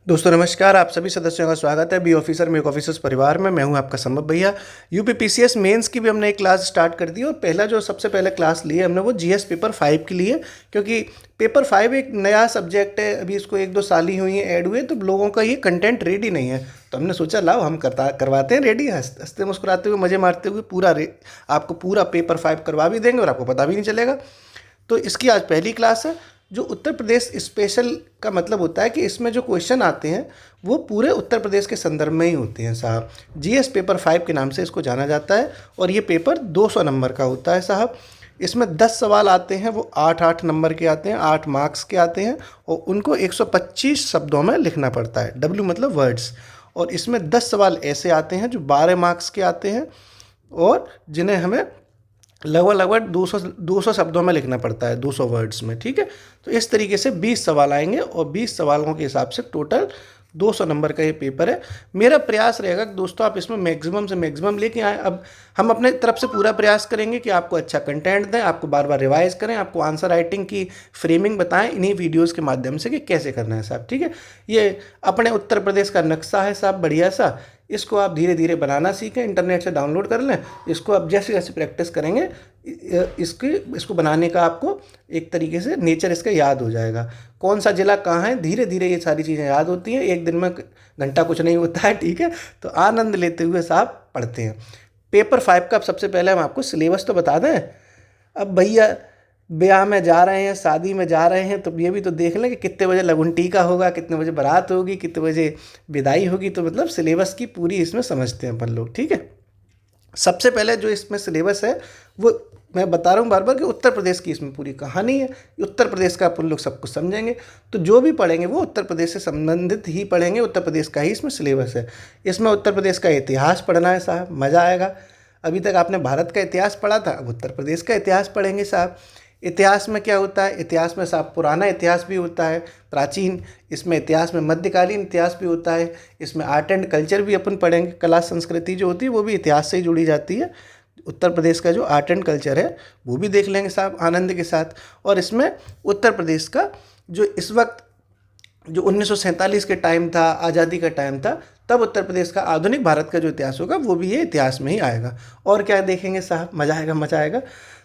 दोस्तों नमस्कार। आप सभी सदस्यों का स्वागत है बी ऑफिसर मेक ऑफिसर्स परिवार में। मैं हूं आपका संभव भैया। यूपी पीसीएस मेंस की भी हमने एक क्लास स्टार्ट कर दी और पहला जो सबसे पहले क्लास ली है हमने वो जीएस पेपर 5 की ली है, क्योंकि पेपर 5 एक नया सब्जेक्ट है। अभी इसको 1-2 साल ही हुई है ऐड हुए, तो लोगों का ये कंटेंट रेडी नहीं है। तो हमने सोचा लाओ हम करवाते हैं रेडी, हंसते मुस्कुराते हुए मज़े मारते हुए आपको पूरा पेपर 5 करवा भी देंगे और आपको पता भी नहीं चलेगा। तो इसकी आज पहली क्लास है। जो उत्तर प्रदेश स्पेशल का मतलब होता है कि इसमें जो क्वेश्चन आते हैं वो पूरे उत्तर प्रदेश के संदर्भ में ही होते हैं साहब। जीएस पेपर 5 के नाम से इसको जाना जाता है और ये पेपर 200 नंबर का होता है साहब। इसमें 10 सवाल आते हैं, वो 8-8 नंबर के आते हैं, 8 मार्क्स के आते हैं और उनको 125 शब्दों में लिखना पड़ता है। डब्ल्यू मतलब वर्ड्स। और इसमें 10 सवाल ऐसे आते हैं जो 12 मार्क्स के आते हैं और जिन्हें हमें लगभग 200 शब्दों में लिखना पड़ता है, 200 वर्ड्स में। ठीक है, तो इस तरीके से 20 सवाल आएंगे और 20 सवालों के हिसाब से टोटल 200 नंबर का ये पेपर है। मेरा प्रयास रहेगा कि दोस्तों आप इसमें मैक्सिमम से मैक्सिमम लेके आएँ। अब हम अपने तरफ से पूरा प्रयास करेंगे कि आपको अच्छा कंटेंट दें, आपको बार बार रिवाइज करें, आपको आंसर राइटिंग की फ्रेमिंग बताएं इन्हीं वीडियोज़ के माध्यम से कि कैसे करना है साहब। ठीक है, ये अपने उत्तर प्रदेश का नक्शा है साहब, बढ़िया सा। इसको आप धीरे धीरे बनाना सीखें, इंटरनेट से डाउनलोड कर लें। इसको आप जैसे जैसे प्रैक्टिस करेंगे इसको बनाने का आपको एक तरीके से नेचर इसका याद हो जाएगा। कौन सा जिला कहाँ है, धीरे धीरे ये सारी चीज़ें याद होती हैं। एक दिन में घंटा कुछ नहीं होता है। ठीक है, तो आनंद लेते हुए साहब पढ़ते हैं। पेपर 5 का सबसे पहले हम आपको सिलेबस तो बता दें। अब भैया ब्याह में जा रहे हैं, शादी में जा रहे हैं, तो ये भी तो देख लें कि कितने बजे लगुन टीका होगा, कितने बजे बारात होगी, कितने बजे विदाई होगी। तो मतलब सिलेबस की पूरी इसमें समझते हैं अपन लोग। ठीक है, सबसे पहले जो इसमें सिलेबस है वो मैं बता रहा हूँ बार बार कि उत्तर प्रदेश की इसमें पूरी कहानी है। उत्तर प्रदेश का अपन लोग सब कुछ समझेंगे, तो जो भी पढ़ेंगे वो उत्तर प्रदेश से संबंधित ही पढ़ेंगे। उत्तर प्रदेश का ही इसमें सिलेबस है। इसमें उत्तर प्रदेश का इतिहास पढ़ना है साहब, मज़ा आएगा। अभी तक आपने भारत का इतिहास पढ़ा था, अब उत्तर प्रदेश का इतिहास पढ़ेंगे साहब। इतिहास में क्या होता है, इतिहास में साहब पुराना इतिहास भी होता है, प्राचीन। इसमें इतिहास में मध्यकालीन इतिहास भी होता है। इसमें आर्ट एंड कल्चर भी अपन पढ़ेंगे। कला संस्कृति जो होती है वो भी इतिहास से ही जुड़ी जाती है। उत्तर प्रदेश का जो आर्ट एंड कल्चर है वो भी देख लेंगे साहब आनंद के साथ। और इसमें उत्तर प्रदेश का जो इस वक्त जो 1947 के टाइम था, आज़ादी का टाइम था, तब उत्तर प्रदेश का आधुनिक भारत का जो इतिहास होगा वो भी ये इतिहास में ही आएगा। और क्या देखेंगे साहब, मज़ा आएगा मज़ा आएगा।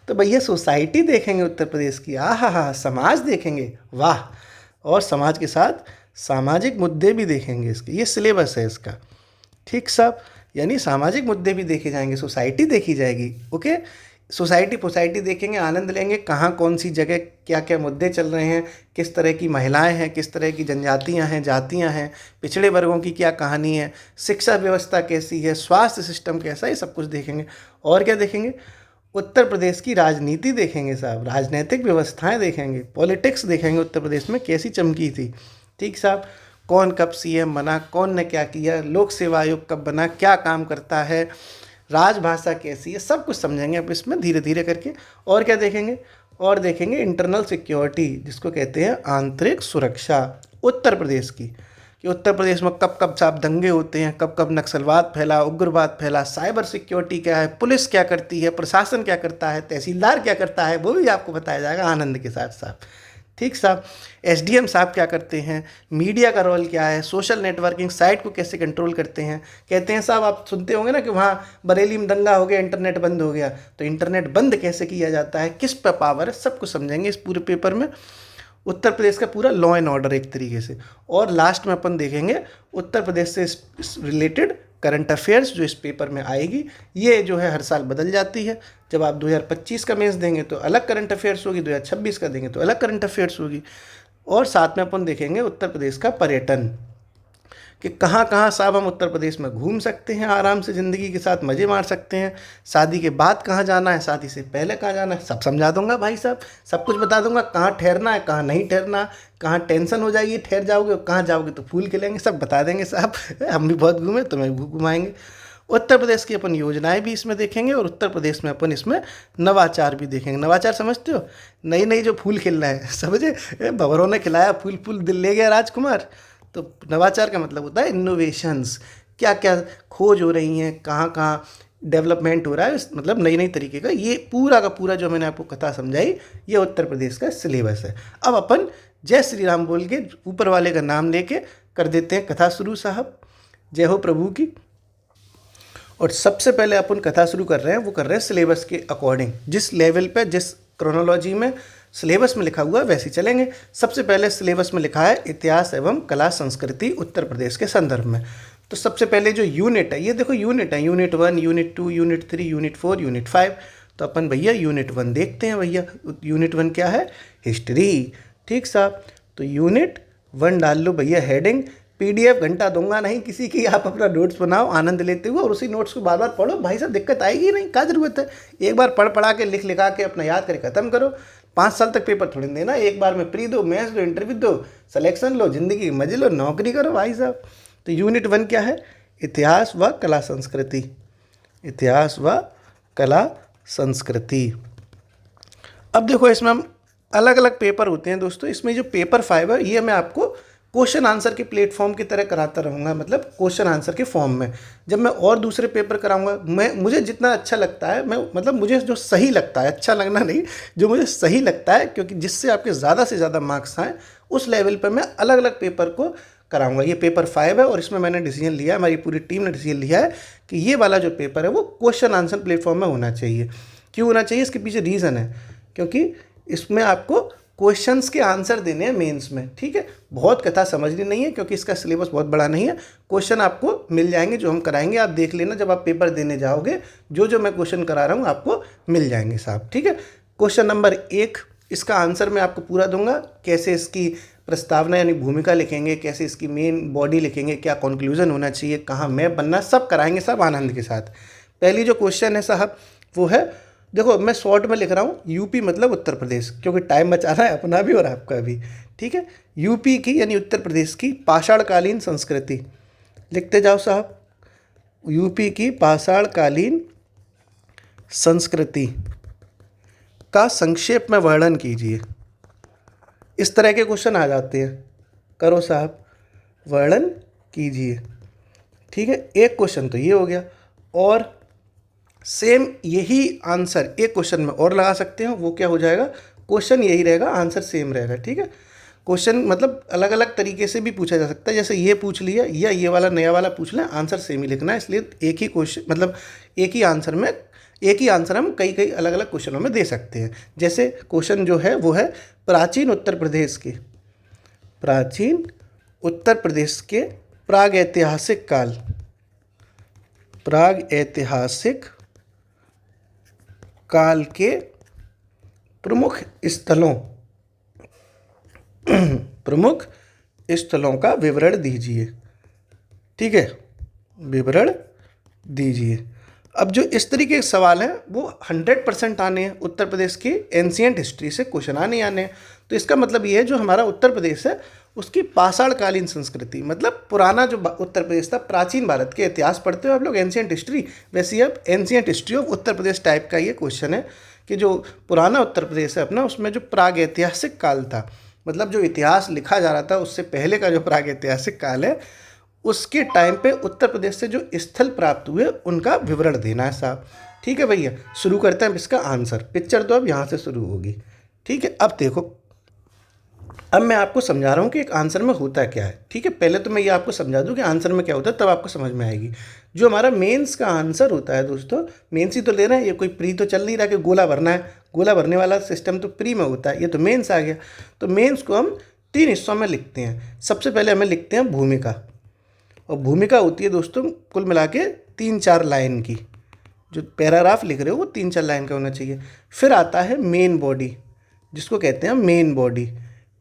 तो भैया सोसाइटी देखेंगे उत्तर प्रदेश की, हा, समाज देखेंगे, वाह। और समाज के साथ सामाजिक मुद्दे भी देखेंगे इसके, ये सिलेबस है इसका। ठीक साहब, यानी सामाजिक मुद्दे भी देखे जाएंगे, सोसाइटी देखी जाएगी। ओके, सोसाइटी देखेंगे, आनंद लेंगे, कहाँ कौन सी जगह क्या क्या मुद्दे चल रहे हैं, किस तरह की महिलाएं हैं, किस तरह की जनजातियां हैं, जातियां हैं, पिछड़े वर्गों की क्या कहानी है, शिक्षा व्यवस्था कैसी है, स्वास्थ्य सिस्टम कैसा है, ये सब कुछ देखेंगे। और क्या देखेंगे, उत्तर प्रदेश की राजनीति देखेंगे साहब, राजनीतिक व्यवस्थाएं देखेंगे, पॉलिटिक्स देखेंगे उत्तर प्रदेश में कैसी चमकी थी। ठीक साहब, कौन कब सीएम बना, कौन ने क्या किया, लोक सेवा आयोग कब बना, क्या काम करता है, राजभाषा कैसी है, सब कुछ समझेंगे अब इसमें धीरे धीरे करके। और क्या देखेंगे, और देखेंगे इंटरनल सिक्योरिटी, जिसको कहते हैं आंतरिक सुरक्षा उत्तर प्रदेश की, कि उत्तर प्रदेश में कब कब साहब दंगे होते हैं, कब कब नक्सलवाद फैला, उग्रवाद फैला, साइबर सिक्योरिटी क्या है, पुलिस क्या करती है, प्रशासन क्या करता है, तहसीलदार क्या करता है, वो भी आपको बताया जाएगा आनंद के साथ साहब। ठीक साहब, एसडीएम साहब क्या करते हैं, मीडिया का रोल क्या है, सोशल नेटवर्किंग साइट को कैसे कंट्रोल करते हैं। कहते हैं साहब, आप सुनते होंगे ना कि वहाँ बरेली में दंगा हो गया, इंटरनेट बंद हो गया, तो इंटरनेट बंद कैसे किया जाता है, किस पर पावर है, सब कुछ समझेंगे इस पूरे पेपर में। उत्तर प्रदेश का पूरा लॉ एंड ऑर्डर एक तरीके से। और लास्ट में अपन देखेंगे उत्तर प्रदेश से रिलेटेड करंट अफेयर्स जो इस पेपर में आएगी। ये जो है हर साल बदल जाती है। जब आप 2025 का मेंस देंगे तो अलग करंट अफेयर्स होगी, 2026 का देंगे तो अलग करंट अफेयर्स होगी। और साथ में अपन देखेंगे उत्तर प्रदेश का पर्यटन, कि कहाँ कहाँ साहब हम उत्तर प्रदेश में घूम सकते हैं, आराम से ज़िंदगी के साथ मज़े मार सकते हैं, शादी के बाद कहाँ जाना है, शादी से पहले कहाँ जाना है, सब समझा दूंगा भाई साहब, सब कुछ बता दूंगा। कहाँ ठहरना है, कहाँ नहीं ठहरना, कहाँ टेंशन हो जाएगी ठहर जाओगे, कहाँ जाओगे तो फूल खिलेंगे, सब बता देंगे साहब। हम भी बहुत घूमे, तुम्हें भी घुमाएंगे। उत्तर प्रदेश की अपन योजनाएं भी इसमें देखेंगे और उत्तर प्रदेश में अपन इसमें नवाचार भी देखेंगे। नवाचार समझते हो, नई नई जो फूल खिल रहा है, समझे, भंवरों ने खिलाया फूल, फूल दिल ले गया राजकुमार। तो नवाचार का मतलब होता है इनोवेशंस, क्या क्या खोज हो रही हैं, कहाँ कहाँ डेवलपमेंट हो रहा है, मतलब नई नई तरीके का। ये पूरा का पूरा जो मैंने आपको कथा समझाई, ये उत्तर प्रदेश का सिलेबस है। अब अपन जय श्री राम बोल के ऊपर वाले का नाम लेके कर देते हैं कथा शुरू साहब। जय हो प्रभु की। और सबसे पहले अपन कथा शुरू कर रहे हैं, वो कर रहे हैं सिलेबस के अकॉर्डिंग, जिस लेवल पे जिस क्रोनोलॉजी में सिलेबस में लिखा हुआ है वैसे चलेंगे। सबसे पहले सिलेबस में लिखा है इतिहास एवं कला संस्कृति उत्तर प्रदेश के संदर्भ में। तो सबसे पहले जो यूनिट है, ये देखो यूनिट है, unit 1, unit 2, unit 3, unit 4, unit 5। तो अपन भैया यूनिट 1 देखते हैं भैया। यूनिट 1 क्या है? हिस्ट्री। ठीक साहब, तो यूनिट 1 डाल लो भैया हेडिंग। PDF घंटा दूंगा नहीं किसी की, आप अपना नोट्स बनाओ आनंद लेते हुए और उसी नोट्स को बार बार पढ़ो। भाई साहब दिक्कत आएगी नहीं, क्या जरूरत है? एक बार पढ़ पढ़ा के लिख लिखा के अपना याद करके ख़त्म करो। 5 साल तक पेपर थोड़ी देना, एक बार में प्री दो, मेंस दो, इंटरव्यू दो, सिलेक्शन लो, ज़िंदगी की मजे लो, नौकरी करो भाई साहब। तो यूनिट 1 क्या है? इतिहास व कला संस्कृति। इतिहास व कला संस्कृति। अब देखो इसमें हम अलग अलग पेपर होते हैं दोस्तों। इसमें जो पेपर 5 है ये मैं आपको क्वेश्चन आंसर के प्लेटफॉर्म की तरह कराता रहूँगा, मतलब क्वेश्चन आंसर के फॉर्म में। जब मैं और दूसरे पेपर कराऊंगा, मुझे जितना अच्छा लगता है, मैं मतलब मुझे जो सही लगता है, अच्छा लगना नहीं, जो मुझे सही लगता है, क्योंकि जिससे आपके ज़्यादा से ज़्यादा मार्क्स आएँ उस लेवल पर मैं अलग अलग पेपर को कराऊंगा। ये पेपर 5 है और इसमें मैंने डिसीजन लिया है, हमारी पूरी टीम ने डिसीजन लिया है कि ये वाला जो पेपर है वो क्वेश्चन आंसर प्लेटफॉर्म में होना चाहिए। क्यों होना चाहिए? इसके पीछे रीज़न है, क्योंकि इसमें आपको क्वेश्चंस के आंसर देने हैं मेंस में। ठीक है, बहुत कथा समझनी नहीं है क्योंकि इसका सिलेबस बहुत बड़ा नहीं है। क्वेश्चन आपको मिल जाएंगे जो हम कराएंगे, आप देख लेना जब आप पेपर देने जाओगे, जो मैं क्वेश्चन करा रहा हूँ आपको मिल जाएंगे साहब। ठीक है, क्वेश्चन नंबर 1, इसका आंसर मैं आपको पूरा दूंगा। कैसे इसकी प्रस्तावना यानी भूमिका लिखेंगे, कैसे इसकी मेन बॉडी लिखेंगे, क्या कंक्लूजन होना चाहिए, कहाँ मैप बनना, सब कराएंगे साहब आनंद के साथ। पहली जो क्वेश्चन है साहब वो है, देखो मैं शॉर्ट में लिख रहा हूँ, यूपी मतलब उत्तर प्रदेश, क्योंकि टाइम बचाना है अपना भी और आपका भी। ठीक है, यूपी की यानी उत्तर प्रदेश की पाषाणकालीन संस्कृति लिखते जाओ साहब। यूपी की पाषाणकालीन संस्कृति का संक्षेप में वर्णन कीजिए। इस तरह के क्वेश्चन आ जाते हैं, करो साहब वर्णन कीजिए। ठीक है, एक क्वेश्चन तो ये हो गया, और सेम यही आंसर एक क्वेश्चन में और लगा सकते हैं। वो क्या हो जाएगा? क्वेश्चन यही रहेगा, आंसर सेम रहेगा। ठीक है, क्वेश्चन मतलब अलग अलग तरीके से भी पूछा जा सकता है, जैसे ये पूछ लिया या ये वाला नया वाला पूछ लें, आंसर सेम ही लिखना है। इसलिए एक ही क्वेश्चन मतलब एक ही आंसर हम कई कई अलग अलग क्वेश्चनों में दे सकते हैं। जैसे क्वेश्चन जो है वो है प्राचीन उत्तर प्रदेश के प्राग ऐतिहासिक काल के प्रमुख स्थलों का विवरण दीजिए। ठीक है, विवरण दीजिए। अब जो इस तरीके के सवाल हैं वो 100% आने हैं। उत्तर प्रदेश की एंशिएंट हिस्ट्री से क्वेश्चन आने हैं। तो इसका मतलब ये है जो हमारा उत्तर प्रदेश है उसकी पाषाणकालीन संस्कृति, मतलब पुराना जो उत्तर प्रदेश था, प्राचीन भारत के इतिहास पढ़ते हो आप लोग, एंशिएंट हिस्ट्री, वैसे अब ancient history of Uttar Pradesh type का ये क्वेश्चन है कि जो पुराना उत्तर प्रदेश है अपना, उसमें जो प्राग ऐतिहासिक काल था, मतलब जो इतिहास लिखा जा रहा था उससे पहले का जो प्राग ऐतिहासिक काल है, उसके टाइम पे उत्तर प्रदेश से जो स्थल प्राप्त हुए उनका विवरण देना है साहब। ठीक है भैया, शुरू करते हैं इसका आंसर। पिक्चर तो अब यहाँ से शुरू होगी। ठीक है, अब देखो, अब मैं आपको समझा रहा हूँ कि एक आंसर में होता क्या है। ठीक है, पहले तो मैं ये आपको समझा दूँ कि आंसर में क्या होता है, तब आपको समझ में आएगी। जो हमारा मेंस का आंसर होता है दोस्तों, मेंस ही तो ले रहे हैं, ये कोई प्री तो चल नहीं रहा कि गोला भरना है। गोला भरने वाला सिस्टम तो प्री में होता है, ये तो मेंस आ गया। तो मेंस को हम 3 हिस्सों में लिखते हैं। सबसे पहले हमें लिखते हैं भूमिका, और भूमिका होती है दोस्तों कुल मिला के 3-4 लाइन की। जो पैराग्राफ लिख रहे हो वो 3-4 लाइन का होना चाहिए। फिर आता है मेन बॉडी, जिसको कहते हैं मेन बॉडी।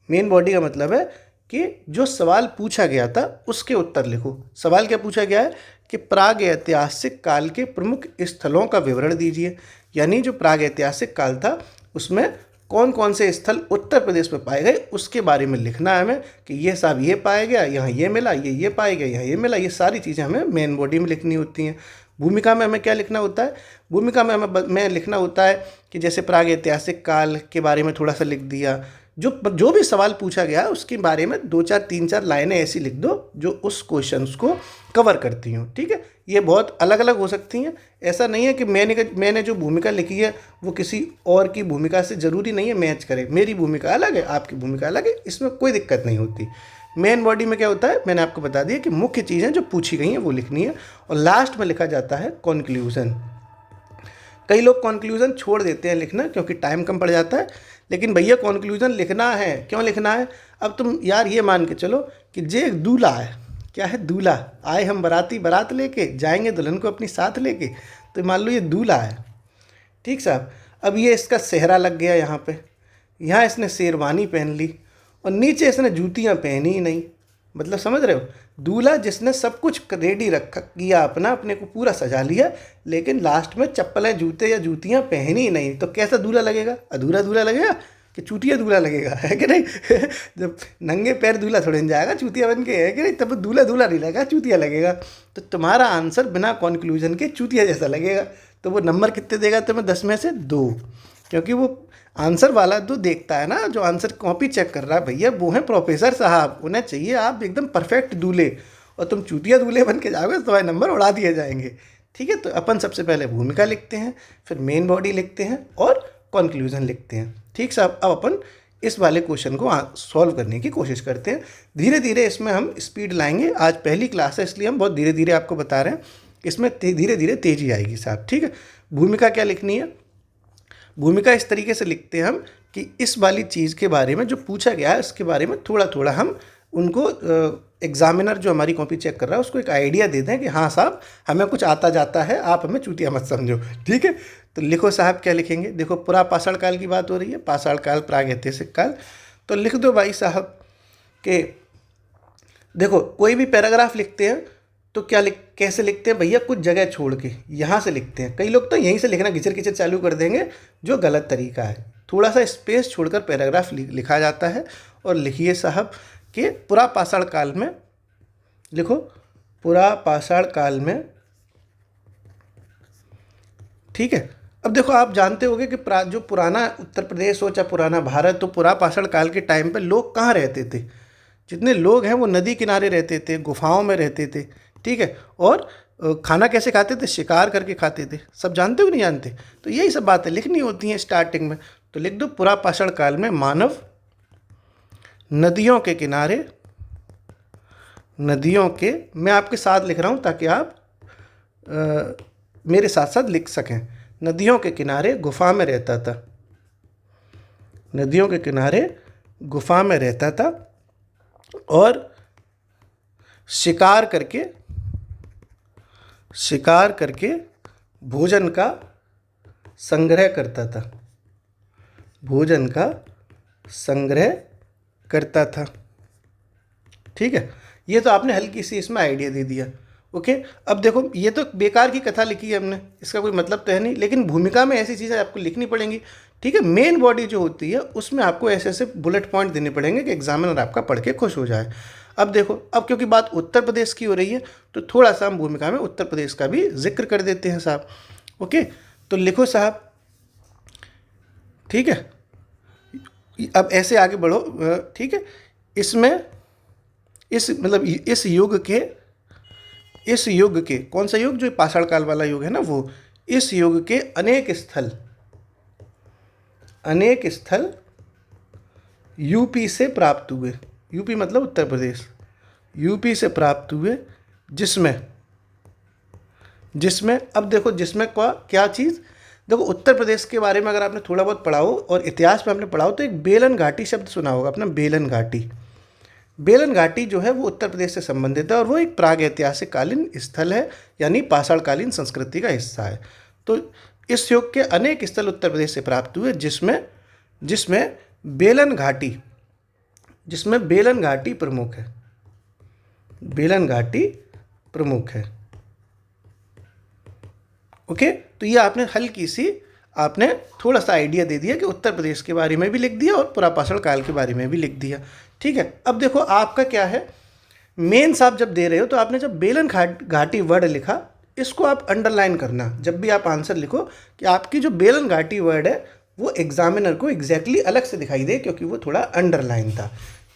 मेन बॉडी का मतलब है कि जो सवाल पूछा गया था उसके उत्तर लिखो। सवाल क्या पूछा गया है कि प्राग ऐतिहासिक काल के प्रमुख स्थलों का विवरण दीजिए, यानी जो प्राग ऐतिहासिक काल था उसमें कौन कौन से स्थल उत्तर प्रदेश में पाए गए उसके बारे में लिखना है हमें, कि ये साहब ये पाया गया, यहाँ ये मिला, ये पाया गया, यहाँ ये मिला। ये सारी चीज़ें हमें मेन बॉडी में लिखनी होती हैं। भूमिका में हमें क्या लिखना होता है? भूमिका में हमें लिखना होता है कि जैसे प्राग ऐतिहासिक काल के बारे में थोड़ा सा लिख दिया। जो भी सवाल पूछा गया उसके बारे में 2-4-3-4 लाइनें ऐसी लिख दो जो उस क्वेश्चंस को कवर करती हूँ। ठीक है, ये बहुत अलग अलग हो सकती हैं। ऐसा नहीं है कि मैंने जो भूमिका लिखी है वो किसी और की भूमिका से ज़रूरी नहीं है मैच करे। मेरी भूमिका अलग है, आपकी भूमिका अलग है, इसमें कोई दिक्कत नहीं होती। मेन बॉडी में क्या होता है, मैंने आपको बता दिया कि मुख्य चीज़ें जो पूछी गई हैं वो लिखनी है, और लास्ट में लिखा जाता है कॉन्क्लूज़न। कई लोग कॉन्क्लूज़न छोड़ देते हैं लिखना क्योंकि टाइम कम पड़ जाता है, लेकिन भैया कॉन्क्लूज़न लिखना है। क्यों लिखना है? अब तुम यार ये मान के चलो कि जे एक दूल्हा है, क्या है, दूल्हा, आए हम बाराती, बारात लेके जाएंगे दुल्हन को अपनी साथ लेके, तो मान लो ये दूल्हा है, ठीक साहब। अब ये इसका सेहरा लग गया यहाँ पे, यहाँ इसने शेरवानी पहन ली और नीचे इसने जूतियाँ पहनी ही नहीं। मतलब समझ रहे हो, दूल्हा जिसने सब कुछ रेडी रखा किया, अपना अपने को पूरा सजा लिया, लेकिन लास्ट में चप्पलें, जूते या जूतियाँ पहनी ही नहीं, तो कैसा दूल्हा लगेगा? अधूरा दूल्हा लगेगा कि चूतिया दूल्हा लगेगा, है कि नहीं? जब नंगे पैर दूल्हा थोड़े जाएगा चूतिया बन के, है कि नहीं? तब दूल्हा दूल्हा नहीं लगेगा, चूतिया लगेगा। तो तुम्हारा आंसर बिना कॉन्क्लूजन के चूतिया जैसा लगेगा। तो वो नंबर कितने देगा तुम्हें? 10 में से 2, क्योंकि वो आंसर वाला तो देखता है ना, जो आंसर कॉपी चेक कर रहा है भैया वो है प्रोफेसर साहब, उन्हें चाहिए आप एकदम परफेक्ट दूल्हे, और तुम चूतिया दूल्हे बन के जाओगे तो तुम्हारे नंबर उड़ा दिए जाएंगे। ठीक है, तो अपन सबसे पहले भूमिका लिखते हैं, फिर मेन बॉडी लिखते हैं और कॉन्क्लूजन लिखते हैं। ठीक साहब, अब अपन इस वाले क्वेश्चन को सॉल्व करने की कोशिश करते हैं। धीरे धीरे इसमें हम स्पीड लाएंगे, आज पहली क्लास है इसलिए हम बहुत धीरे धीरे आपको बता रहे हैं, इसमें धीरे धीरे तेजी आएगी साहब। ठीक है, भूमिका क्या लिखनी है? भूमिका इस तरीके से लिखते हैं हम कि इस वाली चीज़ के बारे में जो पूछा गया है उसके बारे में थोड़ा थोड़ा हम उनको एग्जामिनर जो हमारी कॉपी चेक कर रहा है उसको एक आइडिया दे दें कि हाँ साहब हमें कुछ आता जाता है, आप हमें चूतिया मत समझो। ठीक है, तो लिखो साहब, क्या लिखेंगे? देखो पूरा पाषाण काल की बात हो रही है, पाषाण काल, प्रागैतिहासिक काल, तो लिख दो भाई साहब कि देखो कोई भी पैराग्राफ लिखते हैं तो क्या कैसे लिखते हैं भैया? कुछ जगह छोड़ के यहाँ से लिखते हैं। कई लोग तो यहीं से लिखना घिचर घिचर चालू कर देंगे, जो गलत तरीका है। थोड़ा सा स्पेस छोड़कर पैराग्राफ लिखा जाता है। और लिखिए साहब कि पुरा पाषाण काल में, लिखो पुरा पाषाण काल में। ठीक है, अब देखो आप जानते होंगे कि जो पुराना उत्तर प्रदेश हो चाहे पुराना भारत, तो पुरा पाषाण काल के टाइम पे लोग कहाँ रहते थे? जितने लोग हैं वो नदी किनारे रहते थे, गुफाओं में रहते थे। ठीक है, और खाना कैसे खाते थे? शिकार करके खाते थे। सब जानते हो कि नहीं जानते? तो यही सब बातें लिखनी होती हैं स्टार्टिंग में। तो लिख दो पुरा पाषाण काल में मानव नदियों के किनारे, नदियों के, मैं आपके साथ लिख रहा हूँ ताकि आप मेरे साथ साथ लिख सकें। नदियों के किनारे गुफा में रहता था, नदियों के किनारे गुफा में रहता था और शिकार करके भोजन का संग्रह करता था, भोजन का संग्रह करता था। ठीक है, ये तो आपने हल्की सी इसमें आइडिया दे दिया। ओके, अब देखो ये तो बेकार की कथा लिखी है हमने, इसका कोई मतलब तो है नहीं, लेकिन भूमिका में ऐसी चीज़ें आपको लिखनी पड़ेंगी। ठीक है, मेन बॉडी जो होती है उसमें आपको ऐसे ऐसे बुलेट पॉइंट देने पड़ेंगे कि एग्जामिनर आपका पढ़ के खुश हो जाए। अब देखो, अब क्योंकि बात उत्तर प्रदेश की हो रही है तो थोड़ा सा हम भूमिका में उत्तर प्रदेश का भी जिक्र कर देते हैं साहब। ओके, तो लिखो साहब। ठीक है, अब ऐसे आगे बढ़ो। ठीक है, इसमें इस युग के कौन सा युग? जो पाषाण काल वाला युग है ना, वो इस युग के अनेक स्थल यूपी से प्राप्त हुए। यूपी मतलब उत्तर प्रदेश, यूपी से प्राप्त हुए, जिसमें अब देखो जिसमें क्या चीज़? देखो उत्तर प्रदेश के बारे में अगर आपने थोड़ा बहुत पढ़ा हो और इतिहास में आपने पढ़ा हो तो एक बेलन घाटी शब्द सुना होगा अपना, बेलन घाटी। बेलन घाटी जो है वो उत्तर प्रदेश से संबंधित है और वो एक प्रागैतिहासिक कालीन स्थल है, यानी पाषाण कालीन संस्कृति का हिस्सा है। तो इस युग के अनेक स्थल उत्तर प्रदेश से प्राप्त हुए, जिसमें बेलन घाटी प्रमुख है, बेलन घाटी प्रमुख है। ओके, तो ये आपने हल्की सी आपने थोड़ा सा आइडिया दे दिया कि उत्तर प्रदेश के बारे में भी लिख दिया और पुरा पाषाण काल के बारे में भी लिख दिया। ठीक है, अब देखो आपका क्या है, मेंस आप जब दे रहे हो तो आपने जब बेलन घाटी वर्ड लिखा, इसको आप अंडरलाइन करना जब भी आप आंसर लिखो, कि आपकी जो बेलन घाटी वर्ड है वो एग्जामिनर को एग्जैक्टली अलग से दिखाई दे, क्योंकि वो थोड़ा अंडरलाइन था।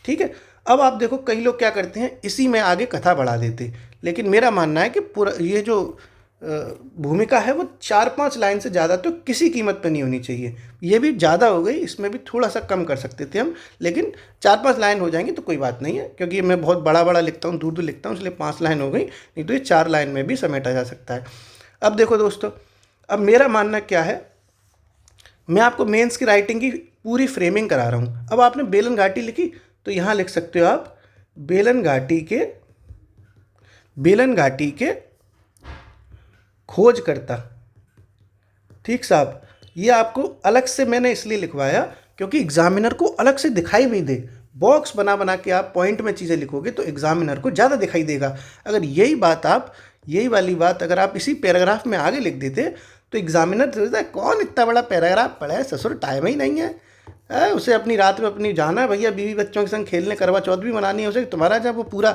ठीक है, अब आप देखो कई लोग क्या करते हैं, इसी में आगे कथा बढ़ा देते, लेकिन मेरा मानना है कि पूरा ये जो भूमिका है वो 4-5 लाइन से ज़्यादा तो किसी कीमत पे नहीं होनी चाहिए। ये भी ज़्यादा हो गई, इसमें भी थोड़ा सा कम कर सकते थे हम, लेकिन 4-5 लाइन हो जाएंगी तो कोई बात नहीं है, क्योंकि मैं बहुत बड़ा बड़ा लिखता हूँ, दूर दूर लिखता हूँ, इसलिए 5 लाइन हो गई, नहीं तो ये 4 लाइन में भी समेटा जा सकता है। अब देखो दोस्तों, अब मेरा मानना क्या है, मैं आपको मेंस की राइटिंग की पूरी फ्रेमिंग करा रहा हूँ। अब आपने बेलन घाटी लिखी तो यहाँ लिख सकते हो आप बेलन घाटी के खोज करता। ठीक साहब, ये आपको अलग से मैंने इसलिए लिखवाया क्योंकि एग्जामिनर को अलग से दिखाई भी दे। बॉक्स बना बना के आप पॉइंट में चीज़ें लिखोगे तो एग्जामिनर को ज़्यादा दिखाई देगा। अगर यही वाली बात अगर आप इसी पैराग्राफ में आगे लिख देते तो एग्जामिनर सोचता है कौन इतना बड़ा पैराग्राफ पढ़ा है, ससुर टाइम ही नहीं है, उसे अपनी रात में अपनी जाना है भैया, बीवी बच्चों के संग खेलने, करवा चौथ भी मनानी है उसे, तुम्हारा जब वो पूरा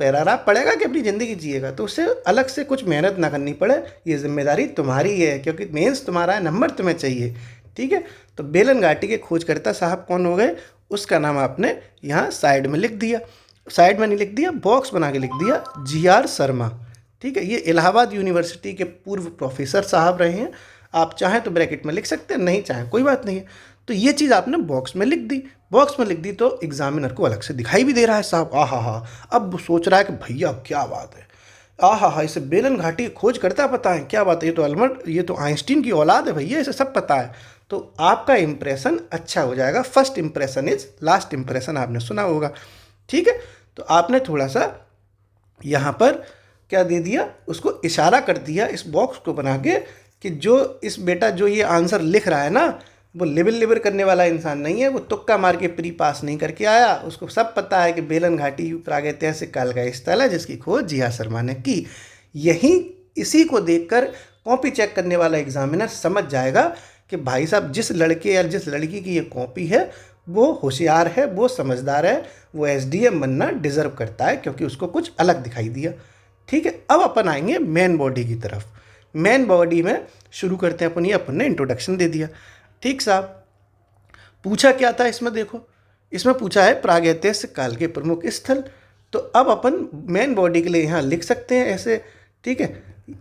पैराग्राफ पढ़ेगा कि अपनी ज़िंदगी जिएगा, तो उससे अलग से कुछ मेहनत ना करनी पड़े। ये जिम्मेदारी तुम्हारी है क्योंकि मेंस तुम्हारा है, नंबर तुम्हें चाहिए। ठीक है, तो बेलन घाटी के खोजकर्ता साहब कौन हो गए, उसका नाम आपने यहाँ साइड में लिख दिया, साइड में नहीं लिख दिया, बॉक्स बना के लिख दिया, GR शर्मा। ठीक है, ये इलाहाबाद यूनिवर्सिटी के पूर्व प्रोफेसर साहब रहे हैं। आप चाहें तो ब्रैकेट में लिख सकते हैं, नहीं चाहें कोई बात नहीं है। तो ये चीज़ आपने बॉक्स में लिख दी, बॉक्स में लिख दी तो एग्जामिनर को अलग से दिखाई भी दे रहा है साहब। हा, अब वो सोच रहा है कि भैया क्या बात है, हा, इसे बेलन घाटी खोज करता पता है, क्या बात है, ये तो आइंस्टीन की औलाद है भैया, इसे सब पता है। तो आपका इंप्रेशन अच्छा हो जाएगा। First impression is last impression, आपने सुना होगा। ठीक है, तो आपने थोड़ा सा यहाँ पर क्या दे दिया, उसको इशारा कर दिया इस बॉक्स को बना के कि जो इस बेटा जो ये आंसर लिख रहा है ना, वो लिबर करने वाला इंसान नहीं है, वो तुक्का मार के प्री पास नहीं करके आया, उसको सब पता है कि बेलन घाटी प्रागैतिहासिक काल का स्थल है जिसकी खोज GR शर्मा ने की। इसी को देखकर कॉपी चेक करने वाला एग्जामिनर समझ जाएगा कि भाई साहब जिस लड़के या जिस लड़की की ये कॉपी है वो होशियार है, वो समझदार है, वो SDM बनना डिजर्व करता है क्योंकि उसको कुछ अलग दिखाई दिया। ठीक है, अब अपन आएंगे मेन बॉडी की तरफ। मेन बॉडी में शुरू करते हैं अपन ने इंट्रोडक्शन दे दिया। ठीक साहब, पूछा क्या था इसमें, देखो इसमें पूछा है प्रागैतिहासिक काल के प्रमुख स्थल। तो अब अपन मेन बॉडी के लिए यहाँ लिख सकते हैं ऐसे, ठीक है,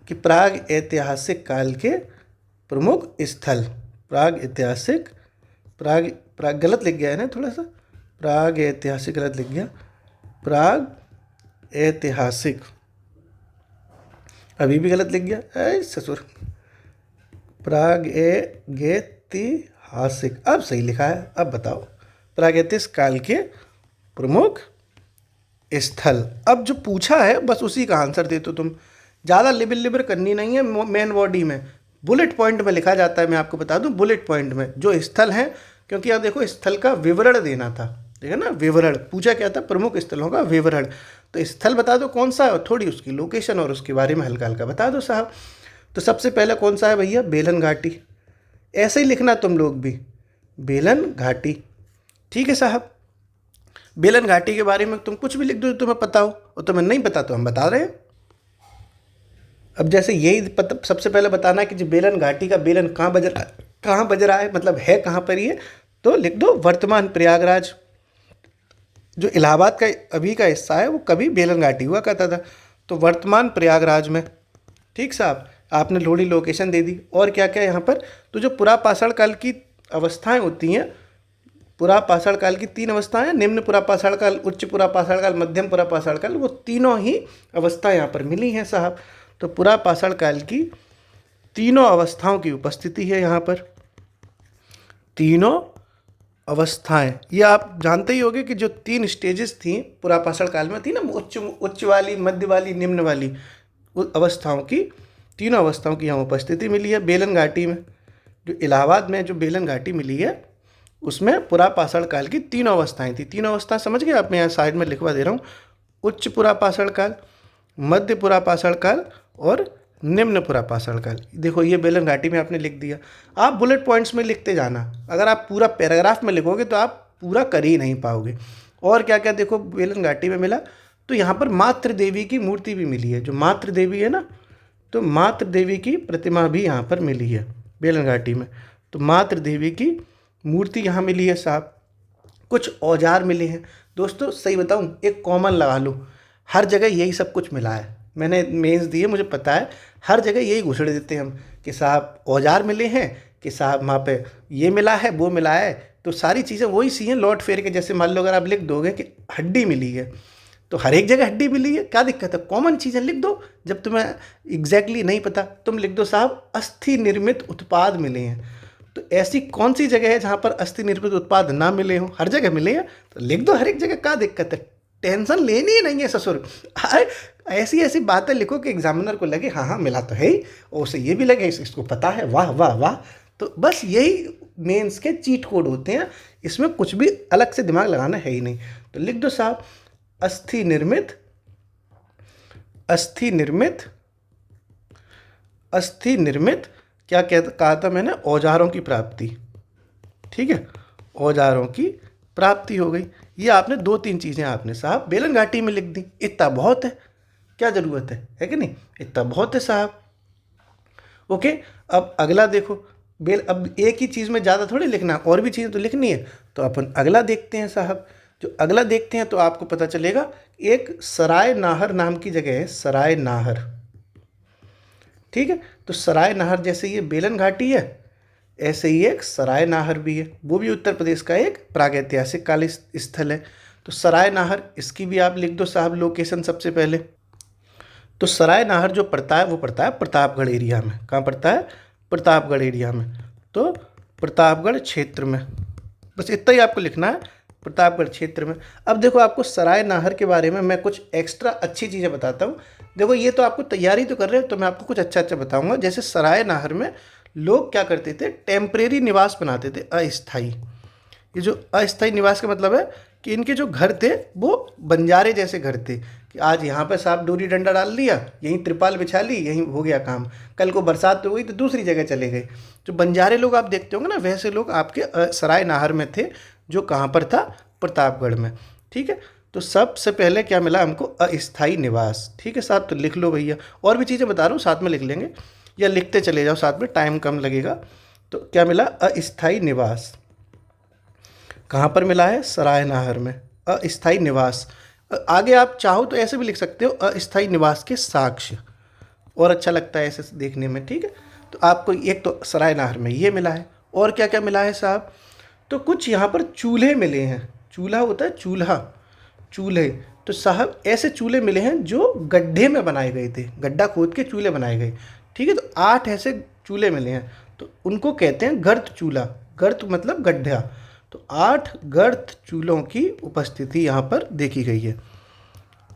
कि प्रागैतिहासिक काल के प्रमुख स्थल, प्राग गलत लिख गया है ना थोड़ा सा, प्रागैतिहासिक गलत लिख गया, प्रागैतिहासिक अभी भी गलत लिख गया, ससुर, प्रागैतिहासिक अब सही लिखा है। अब बताओ, प्रागैतिहासिक काल के प्रमुख स्थल। अब जो पूछा है बस उसी का आंसर दे, तो तुम ज़्यादा लिबर करनी नहीं है। मेन बॉडी में बुलेट पॉइंट में लिखा जाता है, मैं आपको बता दूं, बुलेट पॉइंट में जो स्थल हैं, क्योंकि आप देखो स्थल का विवरण देना था, ठीक है ना, विवरण पूछा क्या था, प्रमुख स्थलों का विवरण। तो स्थल बता दो कौन सा है और थोड़ी उसकी लोकेशन और उसके बारे में हल्का हल्का बता दो साहब। तो सबसे पहले कौन सा है भैया, बेलन घाटी, ऐसे ही लिखना तुम लोग भी, बेलन घाटी। ठीक है साहब, बेलन घाटी के बारे में तुम कुछ भी लिख दो जो तुम्हें पता हो, और तुम्हें नहीं पता तो हम बता रहे हैं। अब जैसे यही सबसे पहले बताना है कि जो बेलन घाटी का बेलन कहाँ बज रहा है, मतलब है कहाँ पर ये, तो लिख दो वर्तमान प्रयागराज। जो इलाहाबाद का अभी का हिस्सा है वो कभी बेलन घाटी हुआ करता था, तो वर्तमान प्रयागराज में। ठीक साहब, आपने लोड़ी लोकेशन दे दी। और क्या क्या यहाँ पर, तो जो पुरापाषाण काल की अवस्थाएं होती हैं, पुरापाषाण काल की 3 अवस्थाएं, निम्न पुरापाषाण काल, उच्च पुरापाषाण काल, मध्यम पुरापाषाण काल, वो तीनों ही अवस्थाएं यहाँ पर मिली हैं साहब। तो पुरापाषाण काल की तीनों अवस्थाओं की उपस्थिति है यहाँ पर, तीनों अवस्थाएं। ये आप जानते ही होंगे कि जो 3 स्टेजेस थी पुरापाषाण काल में, थी ना, उच्च वाली, मध्य वाली, निम्न वाली अवस्थाओं की, तीनों अवस्थाओं की यहाँ उपस्थिति मिली है बेलन घाटी में। जो इलाहाबाद में जो बेलन घाटी मिली है उसमें पुरापाषाण काल की तीनों अवस्थाएं थी। तीनों अवस्था समझ गए आप, मैं यहाँ साइड में लिखवा दे रहा हूँ, उच्च पुरापाषाण काल, मध्य पुरापाषाण काल और निम्न पुरापाषाण काल। देखो ये बेलन घाटी में आपने लिख दिया। आप बुलेट पॉइंट्स में लिखते जाना, अगर आप पूरा पैराग्राफ में लिखोगे तो आप पूरा कर ही नहीं पाओगे। और क्या क्या देखो बेलन घाटी में मिला, तो यहाँ पर मातृ देवी की मूर्ति भी मिली है। जो मातृ देवी है ना, तो मातृ देवी की प्रतिमा भी यहाँ पर मिली है बेलन घाटी में। तो मातृ देवी की मूर्ति यहाँ मिली है साहब। कुछ औजार मिले हैं दोस्तों, सही बताऊँ, एक कॉमन लगा लो, हर जगह यही सब कुछ मिला है। मैंने मेंस दिए, मुझे पता है हर जगह यही घुसड़ देते हैं हम कि साहब औजार मिले हैं, कि साहब वहाँ पे ये मिला है वो मिला है, तो सारी चीज़ें वही सी हैं लौट फेर के। जैसे मान लो अगर आप लिख दोगे कि हड्डी मिली है, तो हर एक जगह हड्डी मिली है, क्या दिक्कत है, कॉमन चीज़ें लिख दो। जब तुम्हें एग्जैक्टली नहीं पता तुम लिख दो साहब अस्थि निर्मित उत्पाद मिले हैं। तो ऐसी कौन सी जगह है जहाँ पर अस्थि निर्मित उत्पाद ना मिले हों, हर जगह मिले हैं, तो लिख दो हर एक जगह, क्या दिक्कत है, टेंशन लेनी ही नहीं है ससुर। ऐसी ऐसी बातें लिखो कि एग्जामिनर को लगे हाँ हाँ मिला तो है ही, और उसे ये भी लगे इसको पता है, वाह वाह वाह। तो बस यही मेंस के चीट कोड होते हैं, इसमें कुछ भी अलग से दिमाग लगाना है ही नहीं। तो लिख दो साहब अस्थि निर्मित, अस्थि निर्मित, अस्थि निर्मित क्या कहा था मैंने, औजारों की प्राप्ति। ठीक है, औजारों की प्राप्ति हो गई। ये आपने 2-3 चीज़ें आपने साहब बेलन घाटी में लिख दी, इतना बहुत है, क्या ज़रूरत है कि नहीं, इतना बहुत है साहब। ओके, अब अगला देखो, अब एक ही चीज़ में ज़्यादा थोड़ी लिखना, और भी चीज़ें तो लिखनी है। तो अपन अगला देखते हैं साहब। जो अगला देखते हैं तो आपको पता चलेगा एक सराय नाहर नाम की जगह है, सराय नाहर। ठीक है, तो सराय नाहर जैसे ये बेलन घाटी है, ऐसे ही एक सराय नाहर भी है, वो भी उत्तर प्रदेश का एक प्रागैतिहासिक काल स्थल है। तो सराय नाहर, इसकी भी आप लिख दो साहब लोकेशन सबसे पहले। तो सराय नाहर जो पड़ता है वो पड़ता है प्रतापगढ़ एरिया में। कहाँ पड़ता है, प्रतापगढ़ एरिया में। तो प्रतापगढ़ क्षेत्र में, बस इतना ही आपको लिखना है, प्रतापगढ़ क्षेत्र में। अब देखो आपको सराय नाहर के बारे में मैं कुछ एक्स्ट्रा अच्छी चीज़ें बताता हूँ। देखो ये तो आपको तैयारी तो कर रहे हो, तो मैं आपको कुछ अच्छा अच्छा बताऊँगा। जैसे सराय नाहर में लोग क्या करते थे, टेम्परेरी निवास बनाते थे, अस्थाई। ये जो अस्थाई निवास का मतलब है कि इनके जो घर थे वो बंजारे जैसे घर थे, कि आज यहाँ पे साहब डोरी डंडा डाल लिया, यहीं त्रिपाल बिछा ली, यहीं हो गया काम, कल को बरसात हो गई तो दूसरी जगह चले गए। जो बंजारे लोग आप देखते होंगे ना, वैसे लोग आपके सराय नाहर में थे, जो कहाँ पर था, प्रतापगढ़ में। ठीक है, तो सबसे पहले क्या मिला हमको, अस्थाई निवास। ठीक है साहब, तो लिख लो भैया, और भी चीज़ें बता रहा हूँ साथ में लिख लेंगे, या लिखते चले जाओ साथ में, टाइम कम लगेगा। तो क्या मिला, अस्थाई निवास। कहाँ पर मिला है, सराय नाहर में, अस्थाई निवास। आगे आप चाहो तो ऐसे भी लिख सकते हो, अस्थाई निवास के साक्ष्य, और अच्छा लगता है ऐसे देखने में। ठीक है, तो आपको एक तो सराय नाहर में ये मिला है, और क्या क्या मिला है साहब, तो कुछ यहाँ पर चूल्हे मिले हैं। चूल्हा होता है चूल्हा, चूल्हे। तो साहब ऐसे चूल्हे मिले हैं जो गड्ढे में बनाए गए थे, गड्ढा खोद के चूल्हे बनाए गए। ठीक है, तो 8 ऐसे चूल्हे मिले हैं, तो उनको कहते हैं गर्त चूल्हा। गर्त मतलब गड्ढा। तो 8 गर्त चूल्हों की उपस्थिति यहाँ पर देखी गई है।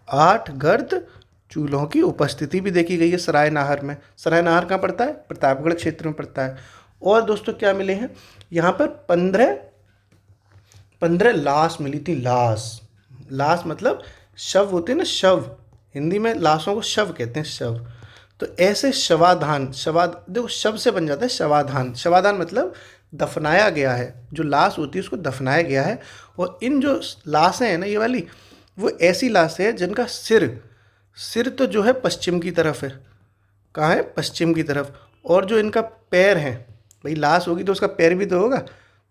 8 गर्त चूल्हों की उपस्थिति भी देखी गई है सराय नाहर में। सराय नाहर कहाँ पड़ता है, प्रतापगढ़ क्षेत्र में पड़ता है। और दोस्तों क्या मिले हैं यहाँ पर, 15 लाश मिली थी। लाश, लाश मतलब शव होते हैं ना, शव, हिंदी में लाशों को शव कहते हैं, शव। तो ऐसे शवाधान, देखो शव से बन जाता है शवाधान। शवाधान मतलब दफनाया गया है, जो लाश होती है उसको दफनाया गया है। और इन जो लाशें हैं ना, ये वाली, वो ऐसी लाशें हैं जिनका सिर तो जो है पश्चिम की तरफ है। कहाँ है, पश्चिम की तरफ। और जो इनका पैर है, भाई लाश होगी तो उसका पैर भी तो होगा,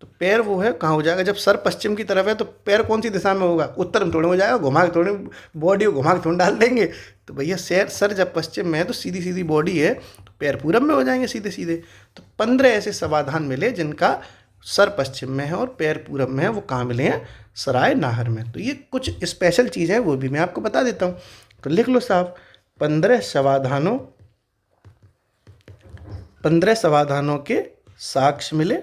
तो पैर वो है कहाँ हो जाएगा, जब सर पश्चिम की तरफ है तो पैर कौन सी दिशा में होगा, उत्तर में थोड़े हो जाएगा, घुमा के थोड़े, बॉडी को घुमा के थोड़े डाल देंगे। तो भैया सर जब पश्चिम में है तो सीधी सीधी बॉडी है, तो पैर पूरब में हो जाएंगे सीधे सीधे। तो 15 ऐसे समाधान मिले जिनका सर पश्चिम में है और पैर पूरब में है, वो कहाँ मिले हैं, सराय नाहर में। तो ये कुछ स्पेशल चीज़ है, वो भी मैं आपको बता देता हूँ। तो लिख लो साहब, 15 समाधानों के साक्ष्य मिले।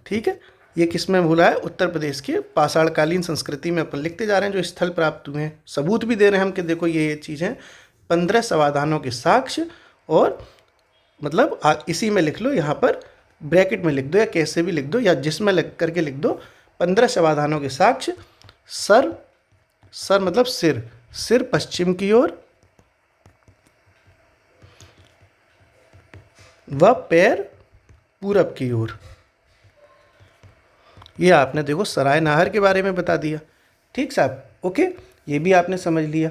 ठीक है, ये किस में भूला है, उत्तर प्रदेश के पाषाणकालीन संस्कृति में अपन लिखते जा रहे हैं, जो स्थल प्राप्त हुए हैं, सबूत भी दे रहे हैं हम कि देखो ये चीज़ें, 15 समाधानों के साक्ष्य। और मतलब इसी में लिख लो, यहाँ पर ब्रैकेट में लिख दो या कैसे भी लिख दो, या जिसमें लिख करके लिख दो, 15 समाधानों के साक्ष्य। सर मतलब सिर पश्चिम की ओर व पैर पूरब की ओर। ये आपने देखो सराय नाहर के बारे में बता दिया। ठीक साहब, ओके, ये भी आपने समझ लिया।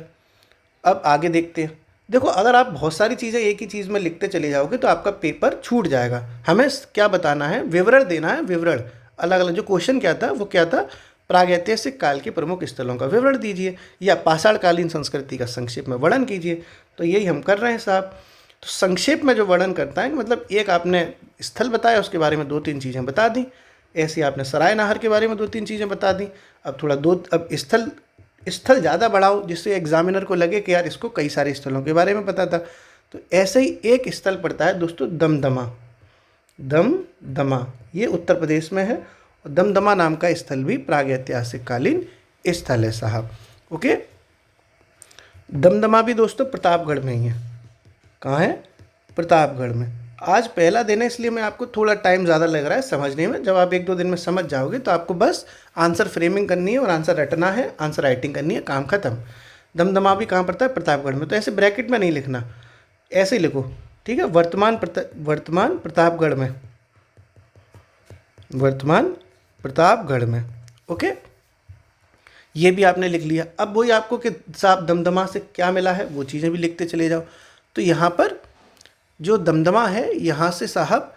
अब आगे देखते हैं। देखो अगर आप बहुत सारी चीज़ें एक ही चीज़ में लिखते चले जाओगे तो आपका पेपर छूट जाएगा। हमें क्या बताना है, विवरण देना है, विवरण। अलग अलग जो क्वेश्चन क्या था वो क्या था, प्रागैतिहासिक काल के प्रमुख स्थलों का विवरण दीजिए या पाषाणकालीन संस्कृति का संक्षेप में वर्णन कीजिए। तो यही हम कर रहे हैं साहब। तो संक्षेप में जो वर्णन करता है मतलब एक आपने स्थल बताया, उसके बारे में 2-3 चीज़ें बता दी। ऐसे आपने सराय नाहर के बारे में 2-3 चीज़ें बता दी। अब स्थल ज़्यादा बढ़ाओ जिससे एग्जामिनर को लगे कि यार इसको कई सारे स्थलों के बारे में पता था। तो ऐसे ही एक स्थल पड़ता है दोस्तों दमदमा। दमदमा ये उत्तर प्रदेश में है और दमदमा नाम का स्थल भी प्रागैतिहासिक कालीन स्थल है साहब। ओके, दमदमा भी दोस्तों प्रतापगढ़ में ही है। कहाँ है? प्रतापगढ़ में। आज पहला दिन है इसलिए मैं आपको थोड़ा टाइम ज़्यादा लग रहा है समझने में। जब आप 1-2 दिन में समझ जाओगे तो आपको बस आंसर फ्रेमिंग करनी है और आंसर रटना है, आंसर राइटिंग करनी है, काम खत्म। दमदमा भी कहाँ पड़ता है? प्रतापगढ़ में। तो ऐसे ब्रैकेट में नहीं लिखना, ऐसे ही लिखो, ठीक है। वर्तमान प्रतापगढ़ में, वर्तमान प्रतापगढ़ में। ओके, ये भी आपने लिख लिया। अब वही आपको कि साहब दमदमा से क्या मिला है वो चीज़ें भी लिखते चले जाओ। तो यहाँ पर जो दमदमा है यहाँ से साहब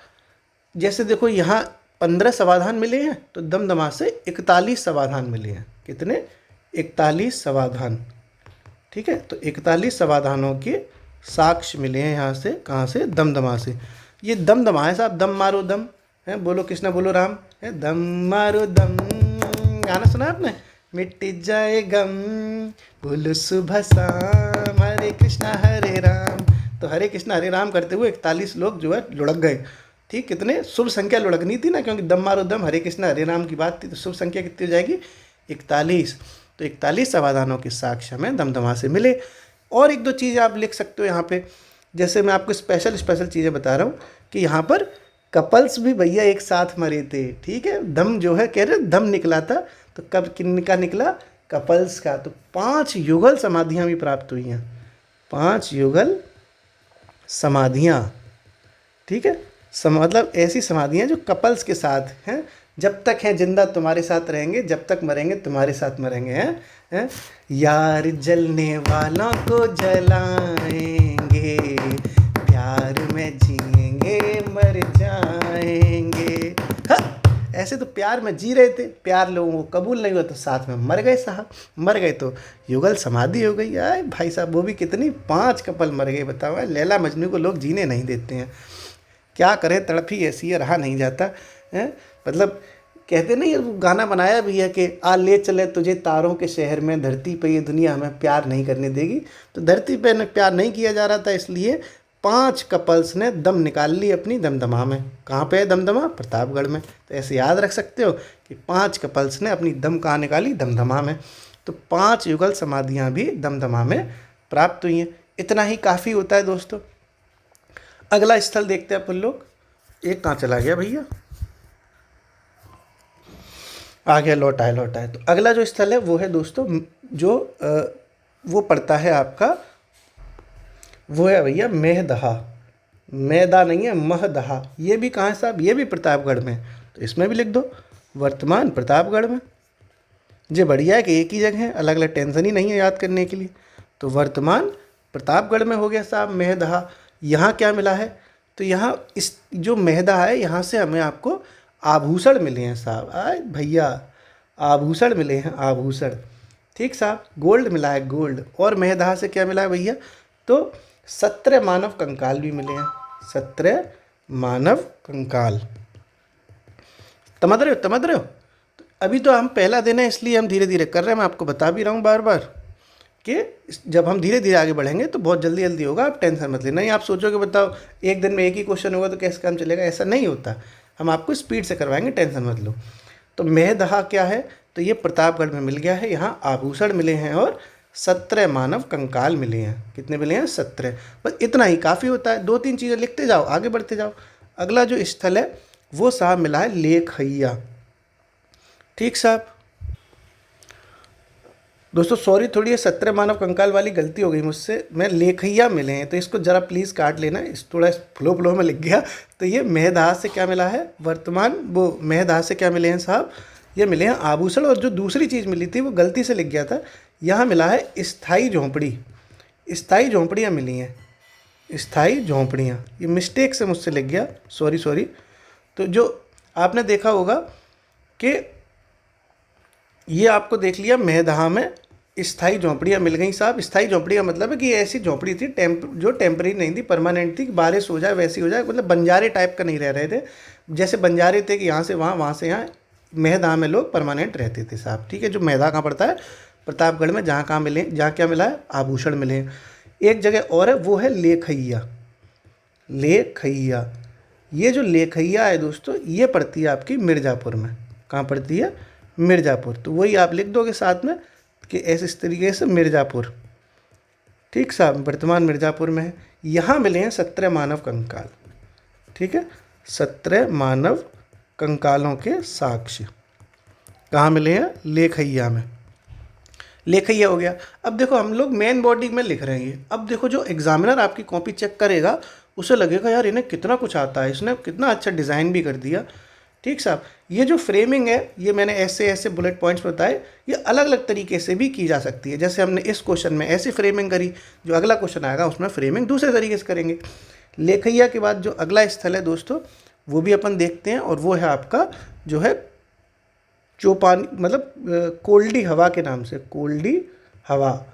जैसे देखो यहाँ 15 समाधान मिले हैं तो दमदमा से 41 समाधान मिले हैं। कितने? 41 समाधान, ठीक है। तो 41 समाधानों के साक्ष्य मिले हैं यहाँ से। कहाँ से? दमदमा से। ये दमदमा है साहब, दम मारो दम है, बोलो कृष्णा बोलो राम है, दम मारो दम। गाना सुना आपने? मिट जाए गम बोलो सुबह शाम, हरे कृष्णा हरे राम। तो हरे कृष्णा हरे राम करते हुए 41 लोग जो है लुढ़क गए। ठीक, कितने? शुभ संख्या लुढ़कनी थी ना, क्योंकि दम मारो दम हरे कृष्णा हरे राम की बात थी, तो शुभ संख्या कितनी हो जाएगी? 41। तो 41 समाधानों के साक्ष्य हमें दमदमा से मिले। और 1-2 चीज़ें आप लिख सकते हो यहाँ पे, जैसे मैं आपको स्पेशल चीज़ें बता रहा हूँ कि यहाँ पर कपल्स भी भैया एक साथ मरे थे। ठीक है, दम जो है कह रहे दम निकला था, तो कब किनका निकला? कपल्स का। तो 5 युगल समाधियाँ भी प्राप्त हुई हैं, 5 युगल समाधियाँ। ठीक है, मतलब ऐसी समाधियाँ जो कपल्स के साथ हैं, जब तक हैं जिंदा तुम्हारे साथ रहेंगे, जब तक मरेंगे तुम्हारे साथ मरेंगे। हैं यार जलने वालों को जलाएंगे, प्यार में जिएंगे मर जाएंगे। हाँ, ऐसे तो प्यार में जी रहे थे, प्यार लोगों को कबूल नहीं हुआ तो साथ में मर गए साहब। मर गए तो युगल समाधि हो गई। आए भाई साहब, वो भी कितनी? 5 कपल मर गए। बताओ, लैला मजनू को लोग जीने नहीं देते हैं। क्या करें, तड़फी ऐसी है, रहा नहीं जाता है। मतलब कहते नहीं, वो गाना बनाया भी है कि आ ले चले तुझे तारों के शहर में, धरती पे ये दुनिया हमें प्यार नहीं करने देगी। तो धरती पे प्यार नहीं किया जा रहा था, इसलिए 5 कपल्स ने दम निकाल ली अपनी दमदमा में। कहाँ पे है दमदमा? प्रतापगढ़ में। तो ऐसे याद रख सकते हो कि 5 कपल्स ने अपनी दम कहाँ निकाली? दमदमा में। तो 5 युगल समाधियाँ भी दमदमा में प्राप्त हुई हैं। इतना ही काफ़ी होता है दोस्तों। अगला स्थल देखते हैं अपन लोग। एक कहाँ चला गया भैया? आ गया, लौट आए। तो अगला जो स्थल है वो है दोस्तों जो वो पड़ता है आपका, वो है भैया मेहदहा। मैदा नहीं है, महदहा। ये भी कहाँ है साहब? ये भी प्रतापगढ़ में। तो इसमें भी लिख दो वर्तमान प्रतापगढ़ में। ये बढ़िया है कि एक ही जगह है, अलग अलग टेंशन ही नहीं है याद करने के लिए। तो वर्तमान प्रतापगढ़ में हो गया साहब मेहदहा। यहाँ क्या मिला है? तो यहाँ इस जो मेहदहा है यहाँ से हमें आपको आभूषण मिले हैं साहब। आए भैया, आभूषण मिले हैं, आभूषण। ठीक साहब, गोल्ड मिला है, गोल्ड। और मेहदहा से क्या मिला है भैया? तो 17 मानव कंकाल भी मिले हैं, 17 मानव कंकाल। समझ रहे हो? तो अभी तो हम पहला दिन है इसलिए हम धीरे धीरे कर रहे हैं। मैं आपको बता भी रहा हूँ बार बार कि जब हम धीरे धीरे आगे बढ़ेंगे तो बहुत जल्दी होगा। आप टेंशन मत लेना। नहीं आप सोचोगे बताओ एक दिन में एक ही क्वेश्चन होगा तो कैसे काम चलेगा? ऐसा नहीं होता, हम आपको स्पीड से करवाएंगे, टेंशन मत लो। तो मेहदहा क्या है? तो ये प्रतापगढ़ में मिल गया है। यहाँ आभूषण मिले हैं और 17 मानव कंकाल मिले हैं। कितने मिले हैं? 17। बस इतना ही काफ़ी होता है। 2-3 चीज़ें लिखते जाओ, आगे बढ़ते जाओ। अगला जो स्थल है वो साहब मिला है लेखैया। ठीक साहब दोस्तों, सॉरी थोड़ी ये 17 मानव कंकाल वाली गलती हो गई मुझसे। मैं लेखैया मिले हैं तो इसको ज़रा प्लीज़ काट लेना, इस थोड़ा फ्लो में लिख गया। तो ये मेहदहा से क्या मिला है? वर्तमान वो मेहदहा से क्या मिले हैं साहब? ये मिले हैं आभूषण। और जो दूसरी चीज़ मिली थी वो गलती से लिख गया था, यहाँ मिला है स्थाई झोंपड़ी। स्थाई झोंपड़ियाँ मिली हैं, स्थाई झोंपड़ियाँ। ये मिस्टेक से मुझसे लिख गया, सॉरी। तो जो आपने देखा होगा कि ये आपको देख लिया मेहदहा में स्थाई झोंपड़ियाँ मिल गई साहब। स्थाई झोंपड़ी का मतलब है कि ये ऐसी झोंपड़ी थी जो टेम्परेरी नहीं थी, परमानेंट थी, कि बारिश हो जाए वैसी हो जाए, मतलब बंजारे टाइप का नहीं रह रहे थे। जैसे बंजारे थे कि यहाँ से वहाँ, वहाँ से यहाँ, मेहदहा में लोग परमानेंट रहते थे साहब। ठीक है, जो मेहदहा कहाँ पड़ता है? प्रतापगढ़ में। जहाँ कहाँ मिले, जहाँ क्या मिला है? आभूषण मिले हैं। एक जगह और है, वो है लेखैया। लेखैया, ये जो लेखैया है दोस्तों, ये पड़ती है आपकी मिर्ज़ापुर में। कहाँ पड़ती है? मिर्ज़ापुर। तो वही आप लिख दोगे साथ में कि ऐसे इस तरीके से मिर्ज़ापुर। ठीक साहब, वर्तमान मिर्ज़ापुर में है। यहाँ मिले हैं 17 मानव कंकाल। ठीक है, 17 मानव कंकालों के साक्ष्य कहाँ मिले हैं? लेखैया में। लेखैया हो गया। अब देखो हम लोग मेन बॉडी में लिख रहे हैं। अब देखो जो एग्जामिनर आपकी कॉपी चेक करेगा उसे लगेगा यार इन्हें कितना कुछ आता है, इसने कितना अच्छा डिज़ाइन भी कर दिया। ठीक साहब, ये जो फ्रेमिंग है, ये मैंने ऐसे ऐसे बुलेट पॉइंट्स बताए, ये अलग अलग तरीके से भी की जा सकती है। जैसे हमने इस क्वेश्चन में ऐसी फ्रेमिंग करी, जो अगला क्वेश्चन आएगा उसमें फ्रेमिंग दूसरे तरीके से करेंगे। लेखैया के बाद जो अगला स्थल है दोस्तों, वो भी अपन देखते हैं, और वो है आपका जो है चौपानी, मतलब कोल्डी हवा के नाम से। कोल्डी हवा,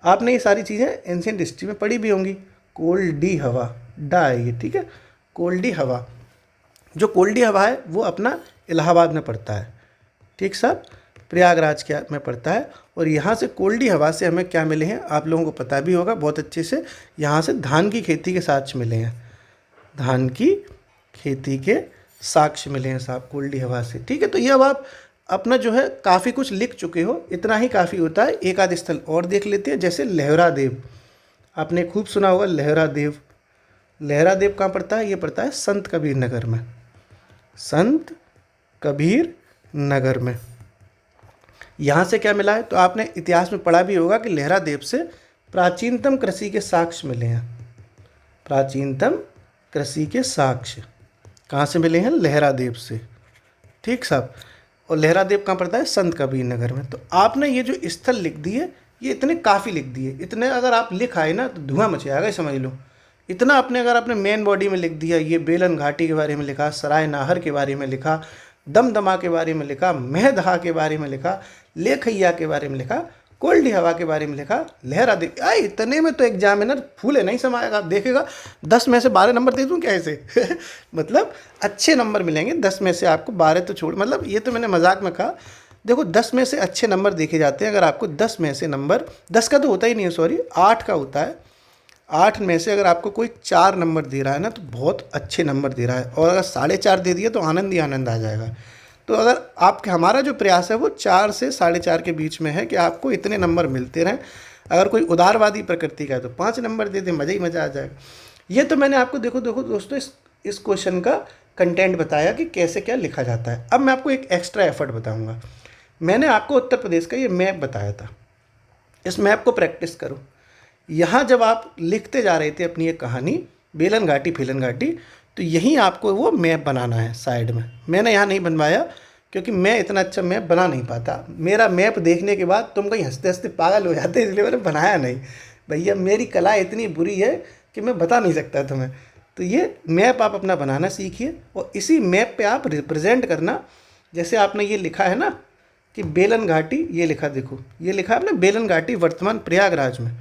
आपने ये सारी चीज़ें एंशियंट हिस्ट्री में पढ़ी भी होंगी। कोल्डी हवा, डा है ये। ठीक है, कोल्डी हवा। जो कोल्डी हवा है वो अपना इलाहाबाद में पड़ता है। ठीक साहब, प्रयागराज के में पड़ता है। और यहाँ से कोल्डी हवा से हमें क्या मिले हैं, आप लोगों को पता भी होगा बहुत अच्छे से। यहाँ से धान की खेती के साक्ष्य मिले हैं। धान की खेती के साक्ष्य मिले हैं साहब कोल्डी हवा से। ठीक है, तो ये अब आप अपना जो है काफ़ी कुछ लिख चुके हो, इतना ही काफ़ी होता है। एक आध स्थल और देख लेते हैं, जैसे लहरा देव। आपने खूब सुना होगा लहरा देव। लहरा देव कहाँ पड़ता है? ये पड़ता है संत कबीर नगर में। संत कबीर नगर में। यहाँ से क्या मिला है? तो आपने इतिहास में पढ़ा भी होगा कि लहरा देव से प्राचीनतम कृषि के साक्ष्य मिले हैं। प्राचीनतम कृषि के साक्ष्य कहाँ से मिले हैं? लहरा देव से। ठीक साहब, और लहरा देव कहाँ पड़ता है? संत कबीर नगर में। तो आपने ये जो स्थल लिख दिए, ये इतने काफ़ी लिख दिए। इतने अगर आप लिख आए ना तो धुआं मच जाएगा, समझ लो। इतना आपने अगर आपने मेन बॉडी में लिख दिया, ये बेलन घाटी के बारे में लिखा, सराय नाहर के बारे में लिखा, दमदमा के बारे में लिखा, मेहदहा के बारे में लिखा, लेखैया के बारे में लिखा, कोल्डी हवा के बारे में लिखा, लहरा दे, इतने में तो एग्जामिनर फूले नहीं समाएगा। आप देखेगा 10 में से 12 नंबर दे दूँ क्या ऐसे? मतलब अच्छे नंबर मिलेंगे। 10 में से आपको 12 तो छोड़, मतलब ये तो मैंने मजाक में कहा। देखो 10 में से अच्छे नंबर देखे जाते हैं। अगर आपको 10 में से नंबर, 10 का तो होता ही नहीं है, सॉरी 8 का होता है। 8 में से अगर आपको कोई 4 नंबर दे रहा है ना, तो बहुत अच्छे नंबर दे रहा है। और अगर 4.5 दे दिए तो आनंद ही आनंद आ जाएगा। तो अगर आपके, हमारा जो प्रयास है वो 4 से 4.5 के बीच में है कि आपको इतने नंबर मिलते रहें। अगर कोई उदारवादी प्रकृति का है तो 5 नंबर दे दे, मज़ा ही मज़ा आ जाएगा। ये तो मैंने आपको देखो दोस्तों इस क्वेश्चन का कंटेंट बताया कि कैसे क्या लिखा जाता है। अब मैं आपको एक एक्स्ट्रा एफर्ट बताऊंगा। मैंने आपको उत्तर प्रदेश का ये मैप बताया था, इस मैप को प्रैक्टिस करो। यहाँ जब आप लिखते जा रहे थे अपनी ये कहानी बेलन घाटी फेलन घाटी, तो यहीं आपको वो मैप बनाना है साइड में। मैंने यहाँ नहीं बनवाया क्योंकि मैं इतना अच्छा मैप बना नहीं पाता। मेरा मैप देखने के बाद तुम कहीं हंसते हंसते पागल हो जाते, इसलिए मैंने बनाया नहीं। भैया मेरी कला इतनी बुरी है कि मैं बता नहीं सकता तुम्हें। तो ये मैप आप अपना बनाना सीखिए, और इसी मैप पे आप रिप्रेजेंट करना। जैसे आपने ये लिखा है ना कि बेलन घाटी, ये लिखा, देखो ये लिखा है ना बेलन घाटी वर्तमान प्रयागराज में,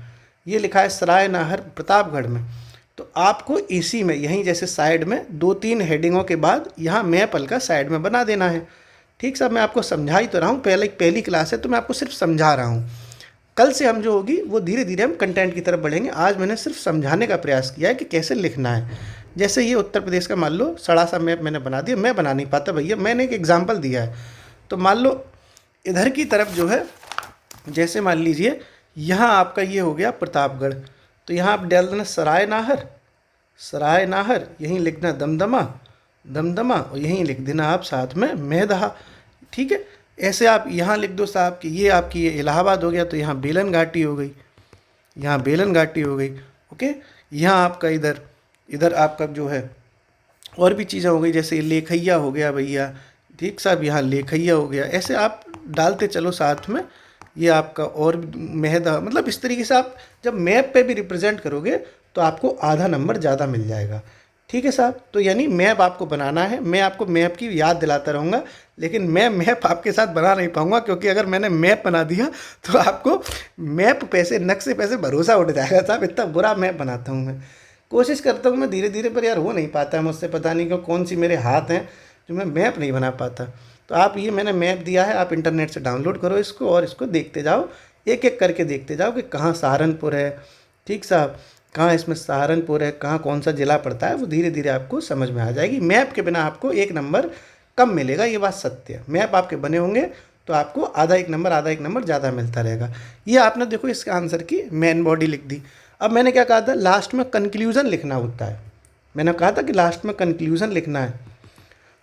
ये लिखा है सराय नाहर प्रतापगढ़ में। तो आपको इसी में यहीं जैसे साइड में 2-3 हेडिंगों के बाद यहाँ मैप हल्का साइड में बना देना है। ठीक साहब, मैं आपको समझा ही तो रहा हूँ, पहली क्लास है तो मैं आपको सिर्फ समझा रहा हूँ। कल से हम जो होगी वो धीरे धीरे हम कंटेंट की तरफ बढ़ेंगे। आज मैंने सिर्फ समझाने का प्रयास किया है कि कैसे लिखना है। जैसे ये उत्तर प्रदेश का मान लो सड़ा सा मैप मैंने बना दिया, मैं बना नहीं पाता भैया, मैंने एक एग्जाम्पल दिया है। तो मान लो इधर की तरफ जो है, जैसे मान लीजिए यहाँ आपका ये हो गया प्रतापगढ़, तो यहाँ आप डाल देना सराय नाहर, सराय नाहर, यहीं लिखना दमदमा, दमदमा, और यहीं लिख देना आप साथ में मेहदहा। ठीक है, ऐसे आप यहाँ लिख दो साहब कि ये आपकी ये इलाहाबाद हो गया, तो यहाँ बेलन घाटी हो गई, यहाँ बेलन घाटी हो गई। ओके, यहाँ आपका इधर आपका जो है और भी चीज़ें हो गई, जैसे लेखैया हो गया भैया। ठीक साहब, यहाँ लेखैया हो गया। ऐसे आप डालते चलो साथ में, ये आपका और मेहदा, मतलब इस तरीके से आप जब मैप पे भी रिप्रेजेंट करोगे तो आपको आधा नंबर ज़्यादा मिल जाएगा। ठीक है साहब। तो यानी मैप आपको बनाना है, मैं आपको मैप की याद दिलाता रहूँगा, लेकिन मैं मैप आपके साथ बना नहीं पाऊँगा, क्योंकि अगर मैंने मैप बना दिया तो आपको मैप पैसे नक्शे पैसे भरोसा उठ जाएगा साहब, इतना बुरा मैप बनाता हूँ मैं। कोशिश करता हूँ मैं धीरे धीरे, पर यार हो नहीं पाता है मुझसे, पता नहीं क्यों, कौन सी मेरे हाथ हैं जो मैं मैप नहीं बना पाता। तो आप ये मैंने मैप दिया है, आप इंटरनेट से डाउनलोड करो इसको और इसको देखते जाओ, एक एक करके देखते जाओ कि कहाँ सहारनपुर है। ठीक साहब, कहाँ इसमें सहारनपुर है, कहाँ कौन सा ज़िला पड़ता है, वो धीरे धीरे आपको समझ में आ जाएगी। मैप के बिना आपको एक नंबर कम मिलेगा, ये बात सत्य है। मैप आपके बने होंगे तो आपको आधा एक नंबर ज़्यादा मिलता रहेगा। ये आपने देखो इसके आंसर की मेन बॉडी लिख दी। अब मैंने क्या कहा था, लास्ट में कंक्लूज़न लिखना होता है। मैंने कहा था कि लास्ट में कंक्लूज़न लिखना है,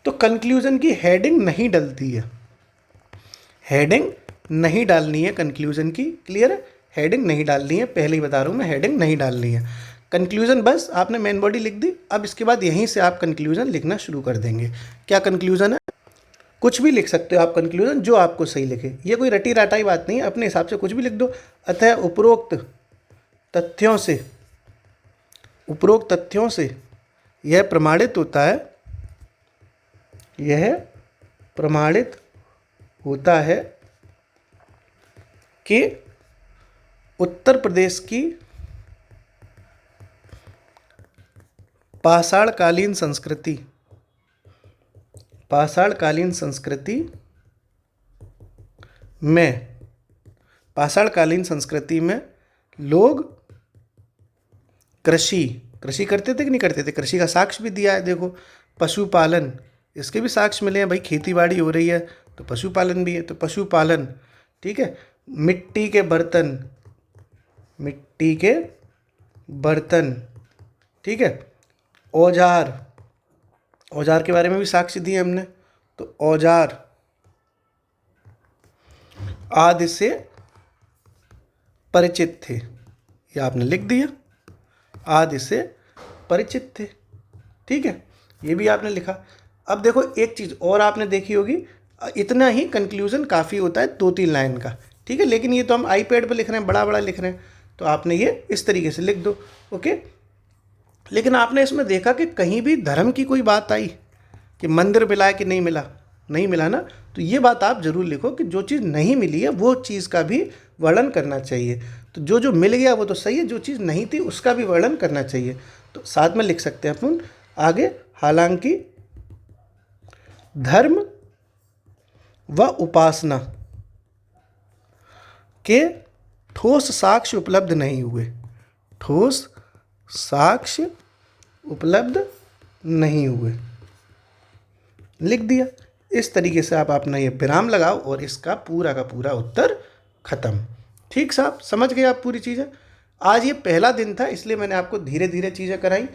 तो कंक्लूज़न की हेडिंग नहीं डलती है, हेडिंग नहीं डालनी है कंक्लूज़न की। क्लियर है, हेडिंग नहीं डालनी है, पहले ही बता रहा हूँ मैं, हेडिंग नहीं डालनी है। कंक्लूज़न बस आपने मेन बॉडी लिख दी। अब इसके बाद यहीं से आप कंक्लूज़न लिखना शुरू कर देंगे। क्या कंक्लूज़न है, कुछ भी लिख सकते हो आप कंक्लूज़न, जो आपको सही लिखे। ये कोई रटी राटाई बात नहीं है, अपने हिसाब से कुछ भी लिख दो। अतः उपरोक्त तथ्यों से यह प्रमाणित होता है, यह प्रमाणित होता है कि उत्तर प्रदेश की पाषाणकालीन संस्कृति में लोग कृषि करते थे कि नहीं करते थे, कृषि का साक्ष्य भी दिया है देखो। पशुपालन, इसके भी साक्ष्य मिले हैं भाई, खेती बाड़ी हो रही है तो पशुपालन भी है, तो पशुपालन। ठीक है, मिट्टी के बर्तन, ठीक है। औजार के बारे में भी साक्ष्य दिए हमने, तो औजार आदि से परिचित थे, ये आपने लिख दिया, आदि से परिचित थे। ठीक है, ये भी आपने लिखा। अब देखो एक चीज़ और आपने देखी होगी, इतना ही कंक्लूज़न काफ़ी होता है, 2-3 लाइन का। ठीक है, लेकिन ये तो हम आईपैड पे लिख रहे हैं, बड़ा बड़ा लिख रहे हैं, तो आपने ये इस तरीके से लिख दो। ओके, लेकिन आपने इसमें देखा कि कहीं भी धर्म की कोई बात आई कि मंदिर मिला है कि नहीं मिला, नहीं मिला ना, तो ये बात आप ज़रूर लिखो कि जो चीज़ नहीं मिली है वो चीज़ का भी वर्णन करना चाहिए। तो जो मिल गया वो तो सही है, जो चीज़ नहीं थी उसका भी वर्णन करना चाहिए। तो साथ में लिख सकते हैं अपन आगे, हालांकि धर्म व उपासना के ठोस साक्ष्य उपलब्ध नहीं हुए, ठोस साक्ष्य उपलब्ध नहीं हुए, लिख दिया। इस तरीके से आप अपना ये विराम लगाओ और इसका पूरा का पूरा उत्तर खत्म। ठीक साहब, समझ गए आप पूरी चीज़ें। आज ये पहला दिन था इसलिए मैंने आपको धीरे धीरे चीज़ें कराई।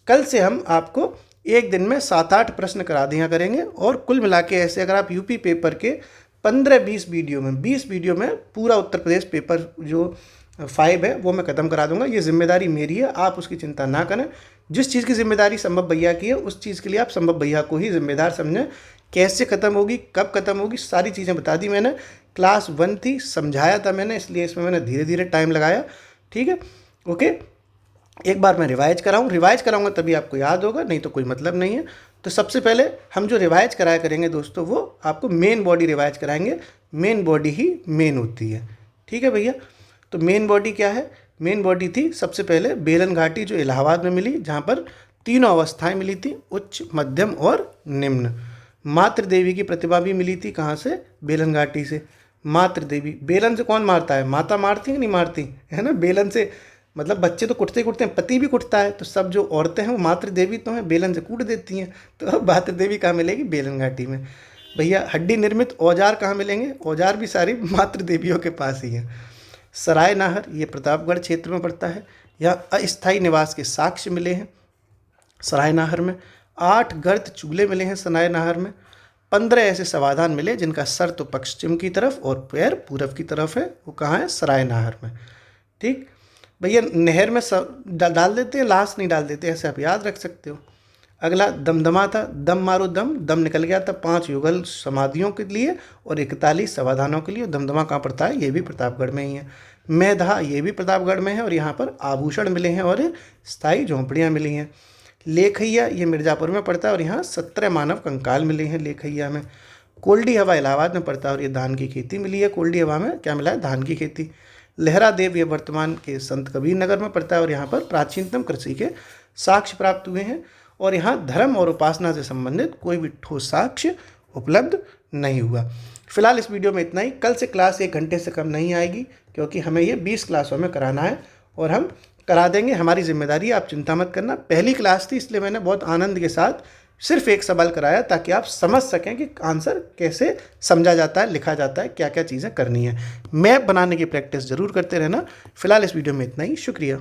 कल से हम आपको एक दिन में 7-8 प्रश्न करा दिया करेंगे, और कुल मिला के ऐसे अगर आप यूपी पेपर के 15-20 वीडियो में पूरा उत्तर प्रदेश पेपर जो 5 है वो मैं ख़त्म करा दूंगा। ये जिम्मेदारी मेरी है, आप उसकी चिंता ना करें। जिस चीज़ की जिम्मेदारी संभव भैया की है उस चीज़ के लिए आप संभव भैया को ही जिम्मेदार समझें। कैसे ख़त्म होगी, कब ख़त्म होगी, सारी चीज़ें बता दी मैंने। क्लास 1 थी, समझाया था मैंने, इसलिए इसमें मैंने धीरे धीरे टाइम लगाया। ठीक है, ओके। एक बार मैं रिवाइज कराऊंगा तभी आपको याद होगा, नहीं तो कोई मतलब नहीं है। तो सबसे पहले हम जो रिवाइज कराया करेंगे दोस्तों, वो आपको मेन बॉडी रिवाइज कराएंगे। मेन बॉडी ही मेन होती है। ठीक है भैया, तो मेन बॉडी क्या है, मेन बॉडी थी सबसे पहले बेलन घाटी जो इलाहाबाद में मिली, जहाँ पर तीनों अवस्थाएं मिली थी, उच्च, मध्यम और निम्न। मातृ देवी की प्रतिभा भी मिली थी, कहाँ से, बेलन घाटी से। मातृ देवी, बेलन से कौन मारता है, माता मारती है कि नहीं मारती है ना, बेलन से मतलब बच्चे तो कुटते ही कुटते हैं, पति भी कुटता है, तो सब जो औरतें हैं वो मातृ देवी तो हैं, बेलन से कूट देती हैं। तो अब मातृ देवी कहाँ मिलेगी, बेलन घाटी में। भैया हड्डी निर्मित औजार कहाँ मिलेंगे, औजार भी सारी मातृ देवियों के पास ही हैं। सराय नाहर, ये प्रतापगढ़ क्षेत्र में पड़ता है। यहाँ अस्थायी निवास के साक्ष्य मिले हैं सराय नाहर में। 8 गर्त चूल्हे मिले हैं सराय नाहर में। 15 ऐसे समाधान मिले जिनका सर तो पश्चिम की तरफ और पैर पूरब की तरफ है, वो कहाँ है, सराय नाहर में। ठीक भैया, नहर में डाल देते हैं, लाश नहीं डाल देते, ऐसे आप याद रख सकते हो। अगला दमदमा था, दम मारो दम, दम निकल गया था 5 युगल समाधियों के लिए और 41 समाधानों के लिए। दमदमा कहाँ पड़ता है, ये भी प्रतापगढ़ में ही है। मैधा, ये भी प्रतापगढ़ में है, और यहाँ पर आभूषण मिले हैं और स्थायी झोंपड़ियाँ मिली हैं। लेखैया ये मिर्ज़ापुर में पड़ता है और यहाँ 17 मानव कंकाल मिले हैं लेखैया में। कोल्डी हवा इलाहाबाद में पड़ता है और ये धान की खेती मिली है। कोल्डी हवा में क्या मिला है? धान की खेती। लहरा देव ये वर्तमान के संत कबीर नगर में पड़ता है और यहाँ पर प्राचीनतम कृषि के साक्ष्य प्राप्त हुए हैं और यहाँ धर्म और उपासना से संबंधित कोई भी ठोस साक्ष्य उपलब्ध नहीं हुआ। फिलहाल इस वीडियो में इतना ही। कल से क्लास 1 घंटे से कम नहीं आएगी क्योंकि हमें ये 20 क्लासों में कराना है और हम करा देंगे, हमारी जिम्मेदारी है, आप चिंता मत करना। पहली क्लास थी इसलिए मैंने बहुत आनंद के साथ सिर्फ एक सवाल कराया ताकि आप समझ सकें कि आंसर कैसे समझा जाता है, लिखा जाता है, क्या क्या चीज़ें करनी है। मैप बनाने की प्रैक्टिस ज़रूर करते रहना। फिलहाल इस वीडियो में इतना ही। शुक्रिया।